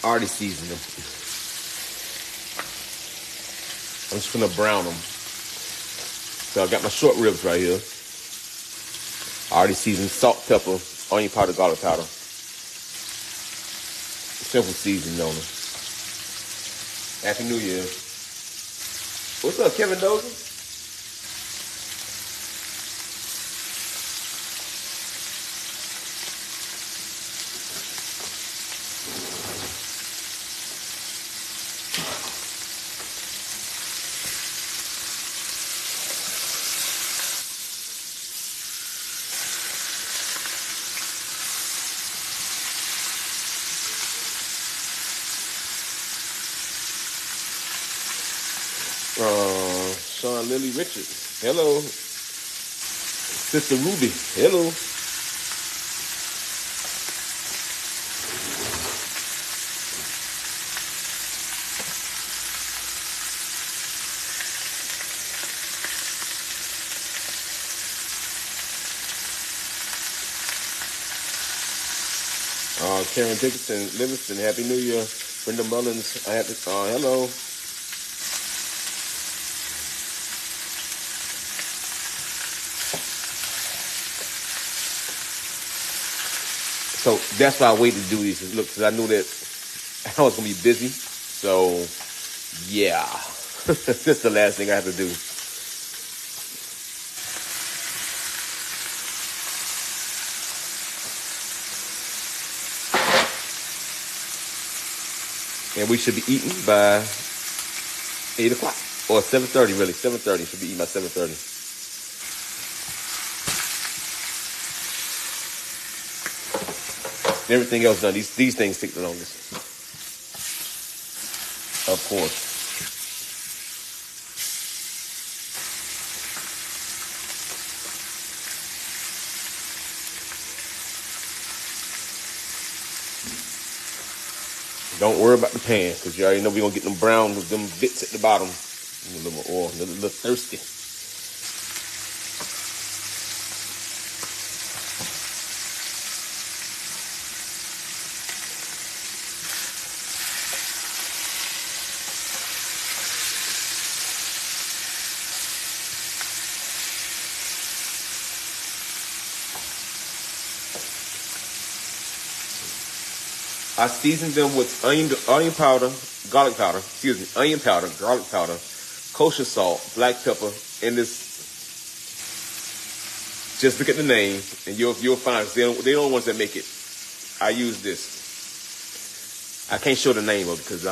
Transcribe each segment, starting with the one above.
already seasoned them. I'm just gonna brown them. So I got my short ribs right here. I already seasoned salt, pepper, onion powder, garlic powder. Simple seasoning on them. Happy New Year. What's up, Kevin Dozer? Sean Lily Richards. Hello. Sister Ruby. Hello. Karen Dickinson, Livingston, Happy New Year. Brenda Mullins, hello. So that's why I waited to do these. Look, because I knew that I was going to be busy. So, yeah. That's the last thing I have to do. And we should be eating by 8 o'clock. Or 7:30, really. 7:30. Should be eating by 7:30. Everything else done. These things take the longest. Of course. Don't worry about the pan, because you already know we're going to get them brown with them bits at the bottom. A little more oil, a little thirsty. I seasoned them with onion powder, garlic powder, onion powder, garlic powder, kosher salt, black pepper, and this. Just look at the name, and you'll find they don't ones that make it. I use this. I can't show the name of it because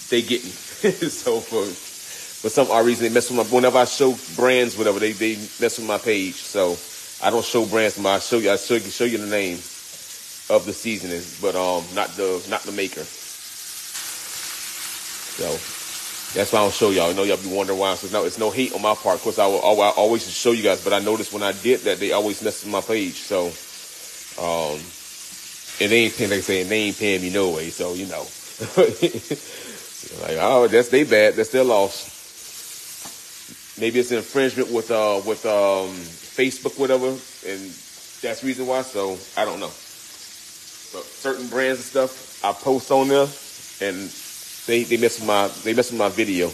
they get me. So for some odd reason they mess with my. Whenever I show brands, whatever they mess with my page. So I don't show brands. I show you the name of the seasoning, but not the maker. So that's why I don't show y'all. I know y'all be wondering why. So no, it's no hate on my part. Of course, I always show you guys, but I noticed when I did that, they always mess with my page. So and they ain't paying, like saying they ain't paying me no way. So you know, like that's they bad. That's their loss. Maybe it's an infringement with Facebook, whatever, and that's the reason why. So I don't know. But certain brands and stuff I post on there, and they mess with my video.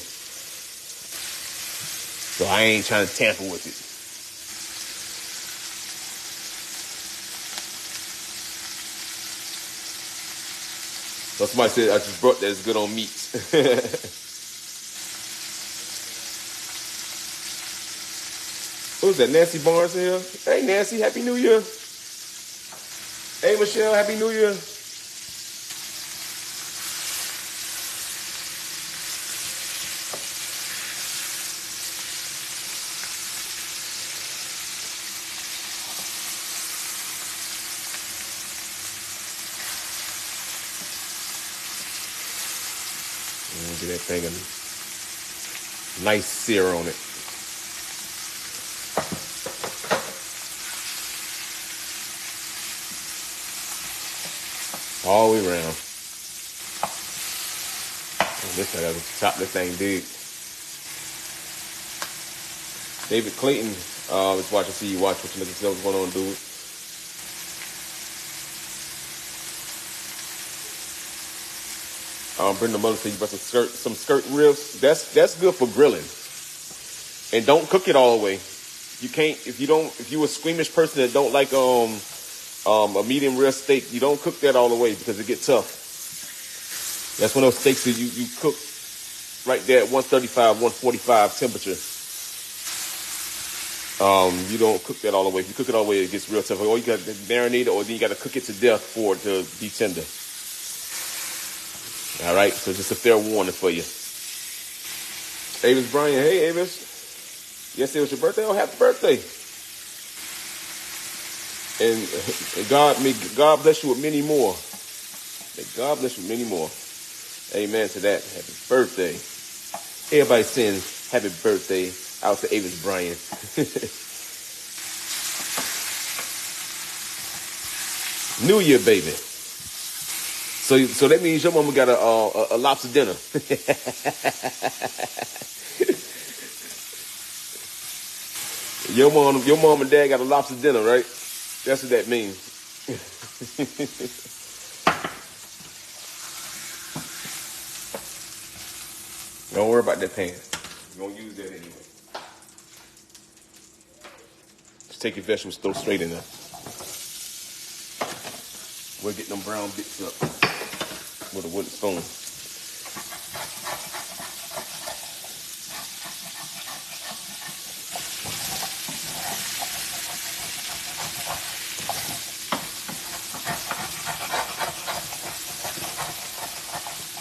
So I ain't trying to tamper with it. So somebody said I just brought that it's good on meats. Who's that? Nancy Barnes here? Hey Nancy, Happy New Year. Hey, Michelle, Happy New Year. Get that thing a nice sear on it. All the way around. And this I gotta chop this thing big. David Clayton is watching. See you watch what you looking to what's going on, dude. Brenda Mother said you brought some skirt ribs. That's good for grilling. And don't cook it all the way. You can't if you're a squeamish person that don't like a medium rare steak, you don't cook that all the way because it gets tough. That's one of those steaks that you cook right there at 135, 145 temperature. You don't cook that all the way. If you cook it all the way, it gets real tough. Or you got to marinate it, or then you got to cook it to death for it to be tender. All right, so just a fair warning for you. Avis Brian, hey Avis. Yesterday was your birthday. Oh, happy birthday! And God bless you with many more. May God bless you with many more. Amen to that. Happy birthday. Everybody send happy birthday out to Avis Brian. New Year, baby. So that means your mama got a lobster dinner. Your mom and dad got a lobster dinner, right? That's what that means. Don't worry about that pan. You're going to use that anyway. Just take your vegetables, throw straight in there. We'll get them brown bits up with a wooden spoon.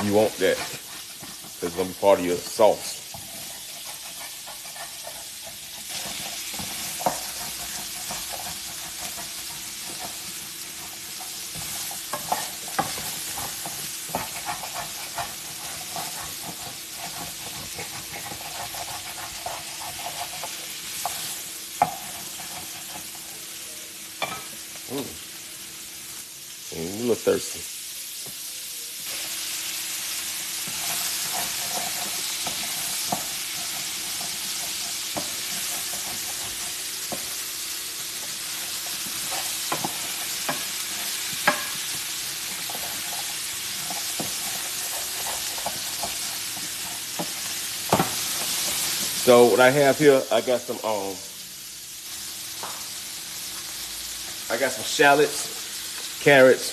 You want that. It's going to be part of your sauce. I'm a little thirsty. So what I have here, I got some shallots, carrots,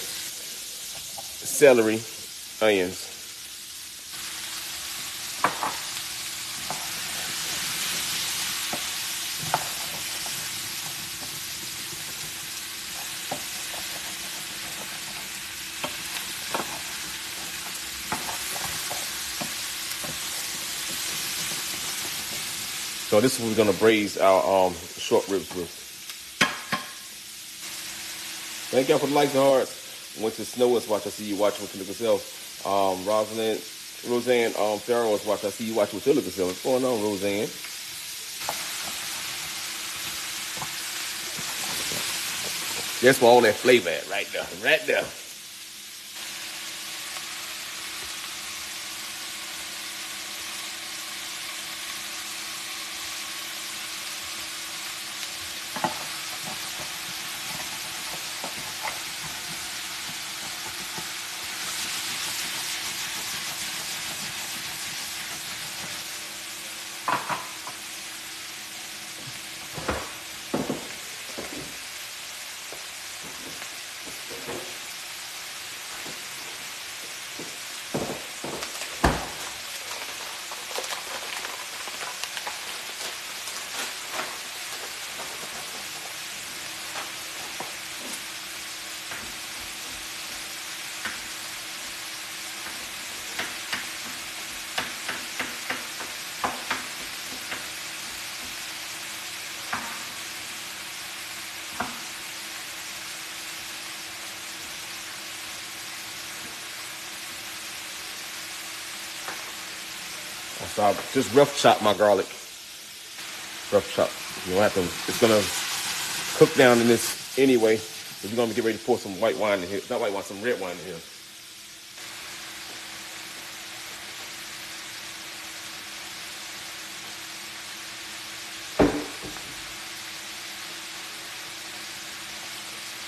celery, onions. So this is what we're gonna braise our short ribs with. Thank y'all for the likes and hearts. Went to Snow is watch. I see you watching with your little self. Roseanne Farrow is watch. I see you watching with your little self. What's going on, Roseanne? That's where all that flavor at, right there, right there. So I'll just rough chop my garlic. Rough chop. You don't have to. It's gonna cook down in this anyway. So we're gonna get ready to pour some white wine in here. Not white wine, some red wine in here.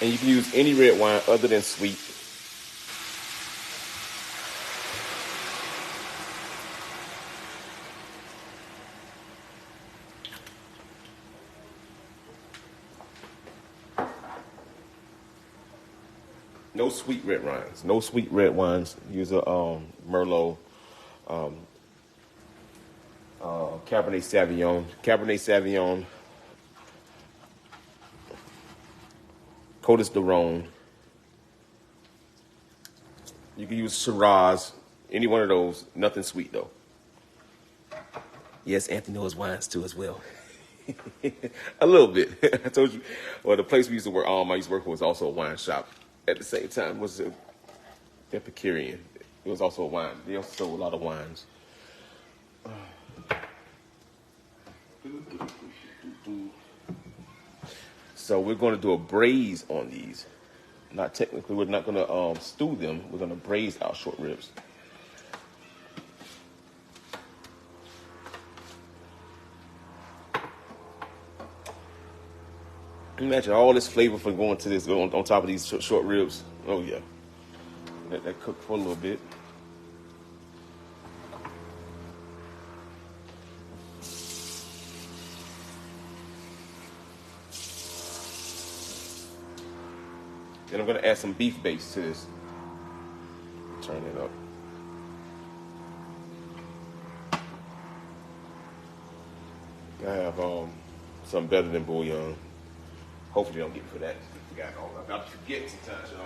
And you can use any red wine other than sweet. No sweet red wines. No sweet red wines. Use a Merlot, Cabernet Sauvignon. Cabernet Sauvignon, Côtes de Rhone. You can use Shiraz, any one of those. Nothing sweet though. Yes, Anthony knows wines too as well. A little bit. I told you. Well, the place we used to work, I used to work for was also a wine shop. At the same time, it was Epicurean. It was also a wine. They also sold a lot of wines. So we're going to do a braise on these. Not technically, we're not going to stew them. We're going to braise our short ribs. Imagine all this flavor for going to this on top of these short ribs. Oh yeah, let that cook for a little bit. Then I'm gonna add some beef base to this. Turn it up. I have something better than bouillon. Hopefully, don't get me for that. I'm about to forget sometimes, y'all.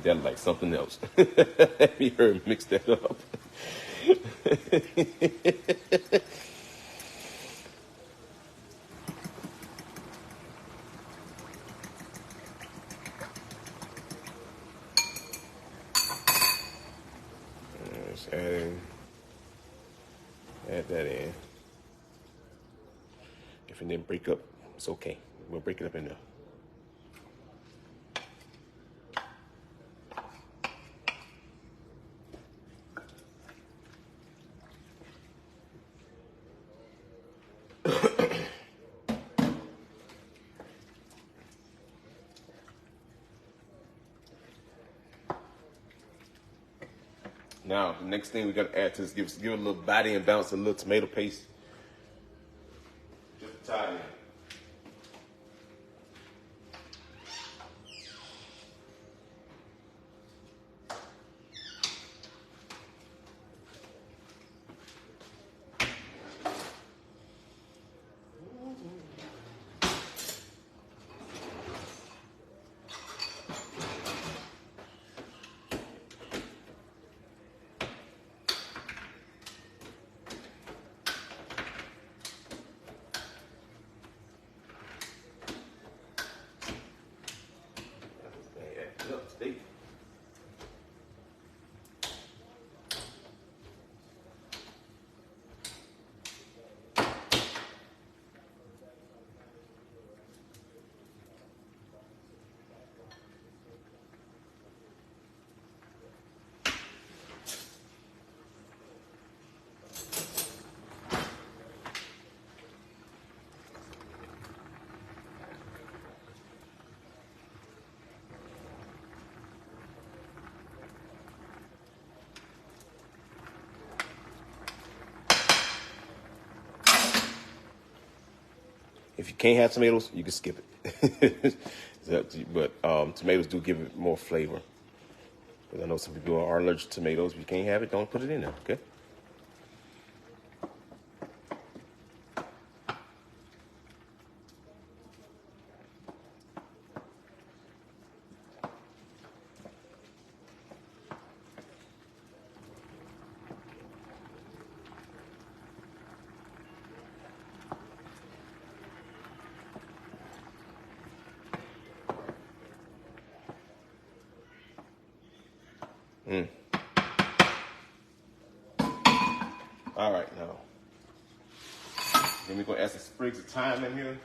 That like something else. Let me hear mix that up. Just add that in. If it didn't break up, it's okay. We'll break it up in there. Now, the next thing we got to add to this, give it a little body and bounce, a little tomato paste. Just to tie it in. If you can't have tomatoes, you can skip it. But tomatoes do give it more flavor. Because I know some people are allergic to tomatoes. If you can't have it, don't put it in there, okay? All right, now. Then we're going to add some sprigs of thyme in here.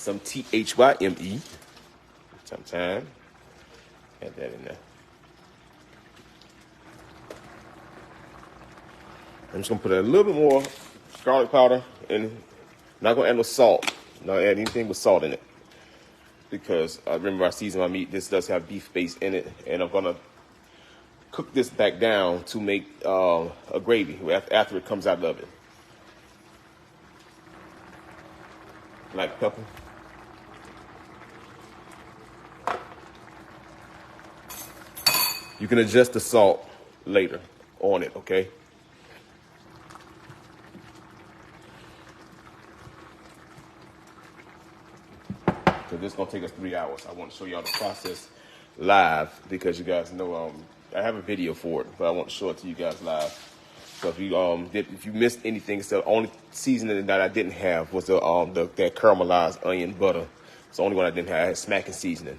some THYME. Sometime. Add that in there. I'm just gonna put a little bit more garlic powder and not gonna add no salt. Not add anything with salt in it. Because remember I seasoned my meat. This does have beef base in it. And I'm gonna cook this back down to make a gravy after it comes out of it. Black pepper. You can adjust the salt later on it, okay? So this is gonna take us 3 hours. I want to show y'all the process live because you guys know I have a video for it, but I want to show it to you guys live. So if you missed anything, so the only seasoning that I didn't have was that caramelized onion butter. It's the only one I didn't have. I had smacking seasoning.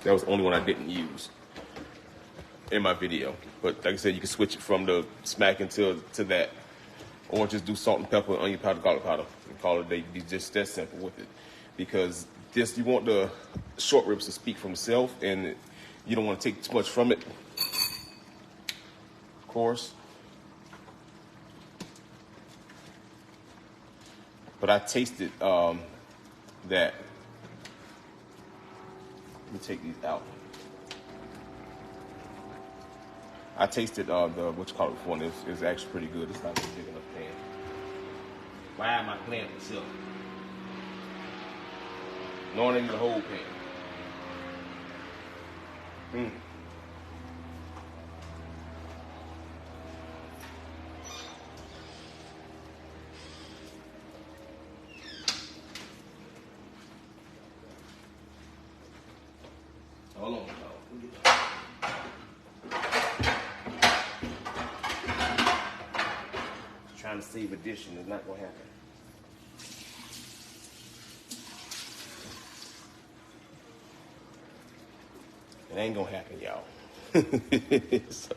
That was the only one I didn't use in my video. But like I said, you can switch it from the smacking to that. Or just do salt and pepper, onion powder, garlic powder, and call it a day. Be just that simple with it. Because you want the short ribs to speak for themselves, and you don't want to take too much from it. Of course. But I tasted that. Let me take these out. I tasted the what you call it before, and it's actually pretty good. It's not a big enough pan. Why am I playing with myself? Knowing I need a whole pan. Hold on, trying to save addition is not gonna happen. It ain't gonna happen, y'all. So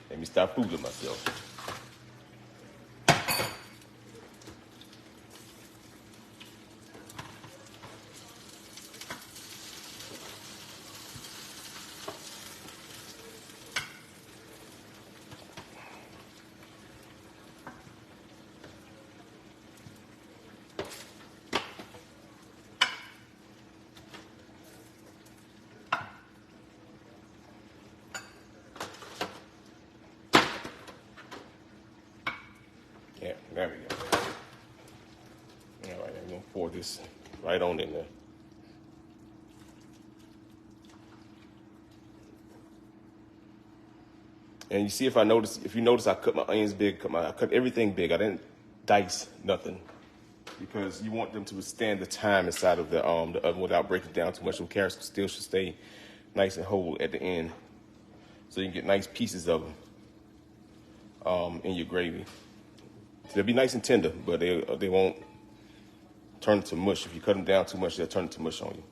let me stop fooling myself. Yeah, there we go. All right, I'm gonna pour this right on in there. And you see, if you notice, I cut my onions big, I cut everything big. I didn't dice nothing because you want them to withstand the time inside of the oven without breaking down too much. So carrots still should stay nice and whole at the end, so you can get nice pieces of them in your gravy. They'll be nice and tender, but they won't turn into mush. If you cut them down too much, they'll turn into mush on you.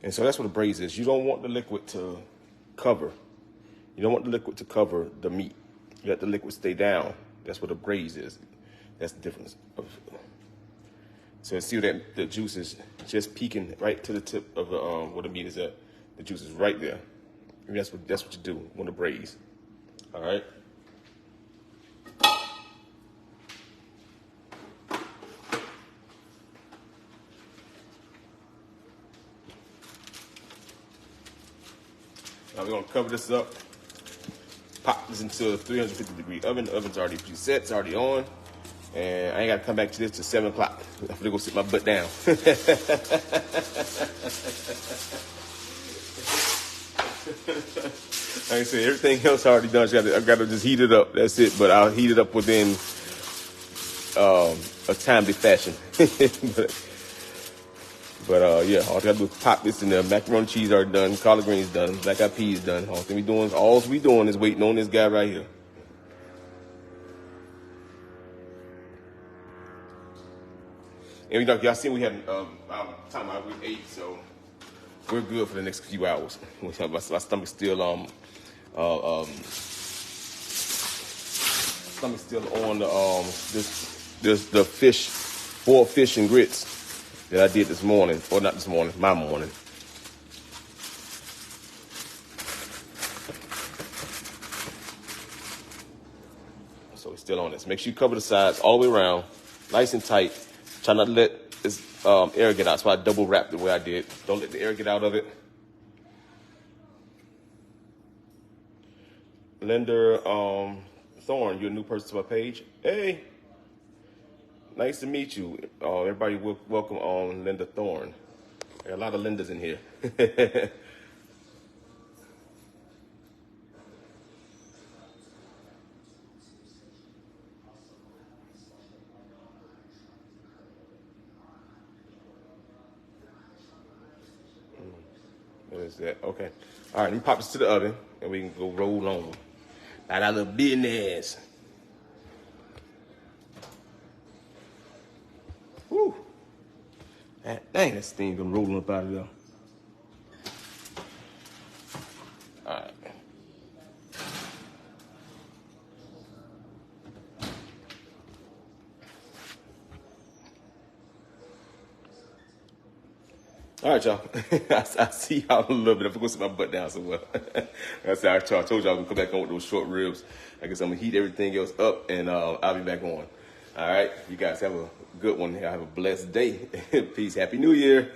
And so that's what a braise is. You don't want the liquid to cover. You don't want the liquid to cover the meat. You let the liquid stay down. That's what a braise is. That's the difference. So see that the juice is just peeking right to the tip of where the meat is at. The juice is right there. And that's what you do when a braise. All right. Now we're gonna cover this up, pop this into a 350-degree oven. The oven's already preset, it's already on. And I ain't gotta come back to this till 7 o'clock. I'm gonna go sit my butt down. Like I said, everything else already done. I gotta just heat it up, that's it. But I'll heat it up within a timely fashion. but yeah, all I gotta do is pop this in there. Macaroni and cheese are done, collard greens done, black eyed peas done. All we doing is waiting on this guy right here. And y'all seen we had our time out we ate, so we're good for the next few hours. My stomach's still on the fish, boiled fish and grits that I did this morning, or not this morning, my morning. So it's still on this. Make sure you cover the sides all the way around, nice and tight. Try not to let this air get out. That's why I double wrapped the way I did. Don't let the air get out of it. Linda Thorne, you're a new person to my page. Hey, nice to meet you. Everybody, welcome on Linda Thorne. There are a lot of Lindas in here. What is that? Okay. All right, let me pop this to the oven, and we can go roll on. Out of the business. Woo. Dang, that steam gonna roll up out of there. All right. All right, y'all. I see y'all in a little bit. I'm going to sit my butt down somewhere. That's how I told y'all I'm going to come back on with those short ribs. I guess I'm going to heat everything else up, and I'll be back on. All right? You guys have a good one. Have a blessed day. Peace. Happy New Year.